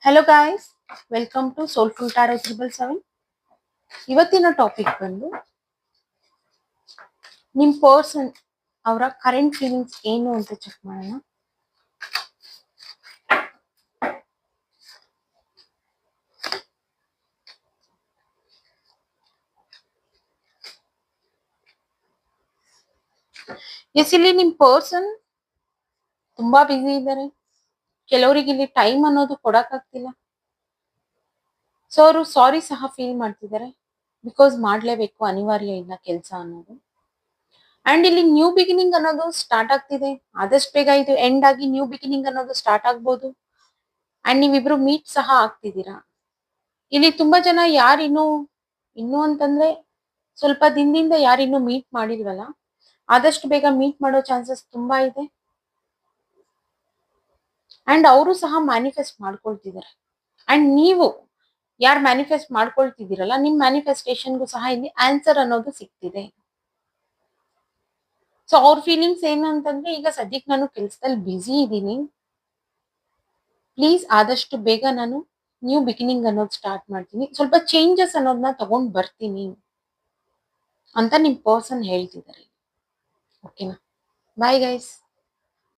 Hello guys, welcome to soulful tarot 777. ಇವತ್ತಿನ topic ಬಂದು ನಿಮ್ಮ ಪರ್ಸನ್ ಅವರ ಕರೆಂಟ್ ಫೀಲಿಂಗ್ಸ್ ಏನು ಅಂತ ಚೆಕ್ ಮಾಡೋಣ. ಎಸ್, ಇಲ್ಲಿ ನಿಮ್ಮ ಪರ್ಸನ್ ತುಂಬಾ ಬ್ಯುಸಿ ಇದ್ದಾರೆ. ಕೆಲವರಿಗೆ ಇಲ್ಲಿ ಟೈಮ್ ಅನ್ನೋದು ಕೊಡಕ್ಕಾಗ್ತಿಲ್ಲ. ಸೊ ಅವರು ಸಾರಿ ಸಹ ಫೀಲ್ ಮಾಡ್ತಿದ್ದಾರೆ. ಬಿಕಾಸ್ ಮಾಡ್ಲೇಬೇಕು, ಅನಿವಾರ್ಯ ಇಲ್ಲ ಕೆಲಸ ಅನ್ನೋದು. ಅಂಡ್ ಇಲ್ಲಿ ನ್ಯೂ ಬಿಗಿನಿಂಗ್ ಅನ್ನೋದು ಸ್ಟಾರ್ಟ್ ಆಗ್ತಿದೆ. ಆದಷ್ಟು ಬೇಗ ಇದು ಎಂಡ್ ಆಗಿ ನ್ಯೂ ಬಿಗಿನಿಂಗ್ ಅನ್ನೋದು ಸ್ಟಾರ್ಟ್ ಆಗ್ಬೋದು. ಅಂಡ್ ನೀವಿಬ್ರು ಮೀಟ್ ಸಹ ಆಗ್ತಿದ್ದೀರಾ. ಇಲ್ಲಿ ತುಂಬಾ ಜನ ಇನ್ನು ಅಂತಂದ್ರೆ ಸ್ವಲ್ಪ ದಿನದಿಂದ ಯಾರಿನ್ನೂ ಮೀಟ್ ಮಾಡಿಲ್ವಲ್ಲ, ಆದಷ್ಟು ಬೇಗ ಮೀಟ್ ಮಾಡೋ ಚಾನ್ಸಸ್ ತುಂಬಾ ಇದೆ. ಅಂಡ್ ಅವರು ಸಹ ಮ್ಯಾನಿಫೆಸ್ಟ್ ಮಾಡ್ಕೊಳ್ತಿದ್ದಾರೆ. ಅಂಡ್ ನೀವು ಯಾರು ಮ್ಯಾನಿಫೆಸ್ಟ್ ಮಾಡ್ಕೊಳ್ತಿದ್ದೀರಲ್ಲ, ನಿಮ್ ಮ್ಯಾನಿಫೆಸ್ಟೇಷನ್ಗೂ ಸಹ ಇಲ್ಲಿ ಆನ್ಸರ್ ಅನ್ನೋದು ಸಿಗ್ತಿದೆ. ಸೊ ಅವ್ರ ಫೀಲಿಂಗ್ಸ್ ಏನು ಅಂತಂದ್ರೆ, ಈಗ ಸದ್ಯಕ್ಕೆ ನಾನು ಕೆಲ್ಸದಲ್ಲಿ ಬ್ಯುಸಿ ಇದ್ದೀನಿ, ಪ್ಲೀಸ್ ಆದಷ್ಟು ಬೇಗ ನಾನು ನ್ಯೂ ಬಿಗಿನಿಂಗ್ ಅನ್ನೋದು ಸ್ಟಾರ್ಟ್ ಮಾಡ್ತೀನಿ, ಸ್ವಲ್ಪ ಚೇಂಜಸ್ ಅನ್ನೋದನ್ನ ತಗೊಂಡ್ ಬರ್ತೀನಿ ಅಂತ ನಿಮ್ ಪರ್ಸನ್ ಹೇಳ್ತಿದ್ದಾರೆ. ಓಕೆನಾ? Bye guys.